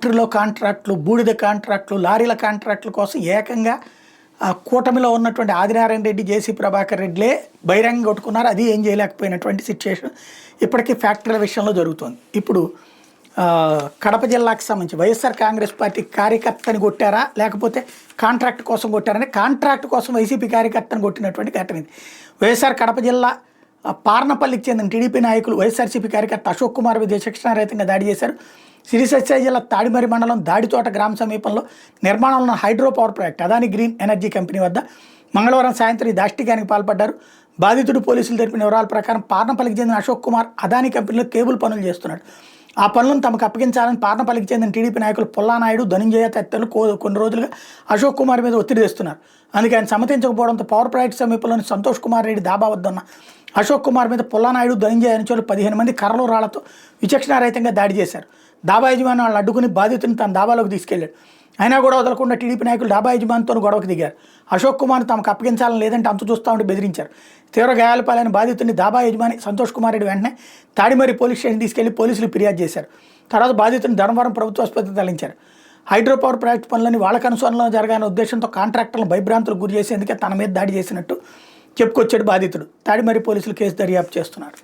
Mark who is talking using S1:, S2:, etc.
S1: ఫ్యాక్టరీలో కాంట్రాక్టులు, బూడిద కాంట్రాక్టులు, లారీల కాంట్రాక్టుల కోసం ఏకంగా కూటమిలో ఉన్నటువంటి ఆదినారాయణ రెడ్డి, జేసీ ప్రభాకర్ రెడ్డిలే బహిరంగ కొట్టుకున్నారు. అది ఏం చేయలేకపోయినటువంటి సిచ్యువేషన్ ఇప్పటికీ ఫ్యాక్టరీల విషయంలో జరుగుతుంది. ఇప్పుడు కడప జిల్లాకు సంబంధించి వైఎస్ఆర్ కాంగ్రెస్ పార్టీ కార్యకర్తని కొట్టారా లేకపోతే కాంట్రాక్ట్ కోసం కొట్టారని, కాంట్రాక్ట్ కోసం వైసీపీ కార్యకర్తను కొట్టినటువంటి ఘటన ఇది. వైఎస్ఆర్ కడప జిల్లా పార్నపల్లికి చెందిన టీడీపీ నాయకులు వైఎస్ఆర్సీపీ కార్యకర్త అశోక్ కుమార్ మీద శిక్షణారహితంగా దాడి చేశారు. శ్రీసత్య జిల్లా తాడిమరి మండలం దాడితోట గ్రామ సమీపంలో నిర్మాణంలో ఉన్న hydro power project Adani green energy company వద్ద మంగళవారం సాయంత్రం ఈ దాష్టికానికి పాల్పడ్డారు. బాధితుడు పోలీసులు తెలిపిన వివరాల ప్రకారం పార్నపల్లికి చెందిన అశోక్ కుమార్ అదాని కంపెనీలో కేబుల్ పనులు చేస్తున్నాడు. ఆ పనులను తమకు అప్పగించాలని పార్నపల్లికి చెందిన టీడీపీ నాయకులు పుల్లానాయుడు, ధనంజయ తదితరులు కొన్ని రోజులుగా అశోక్ కుమార్ మీద ఒత్తిడి తెస్తున్నారు. అందుకే ఆయన సమ్మతించకపోవడంతో పవర్ ప్రాజెక్ట్ సమీపంలోని సంతోష్ కుమార్ రెడ్డి దాబా వద్ద ఉన్న అశోక్ కుమార్ మీద పుల్లానాయుడు, ధనంజయ అనుచరులు 15 మంది కర్రలు రాళ్లతో విచక్షణారహితంగా దాడి చేశారు. దాబా యజమాని వాళ్ళు అడ్డుకుని బాధితుని తన దాబాలోకి తీసుకెళ్లాడు. అయినా కూడా వదలకుండా టీడీపీ నాయకులు డాబా యజమానితో గొడవకు దిగారు. అశోక్ కుమార్ తమకు అప్పగించాలని లేదంటే అంతు చూస్తామంటే బెదిరించారు. తీవ్ర గాయాల పాలైన బాధితుడిని దాబా యజమాని సంతోష్ కుమార్ రెడ్డి వెంటనే తాడిమరి పోలీస్ స్టేషన్ తీసుకెళ్లి పోలీసులు ఫిర్యాదు చేశారు. తర్వాత బాధితుడిని ధర్మవరం ప్రభుత్వ ఆసుపత్రికి తరలించారు. హైడ్రో పవర్ ప్రాజెక్టు పనులని వాళ్ళ కనుసరణలో జరగాలనే ఉద్దేశంతో కాంట్రాక్టర్లను భయభ్రాంతులకు గురి చేసేందుకే తన మీద దాడి చేసినట్టు చెప్పుకొచ్చాడు బాధితుడు. తాడిమరి పోలీసులు కేసు దర్యాప్తు చేస్తున్నారు.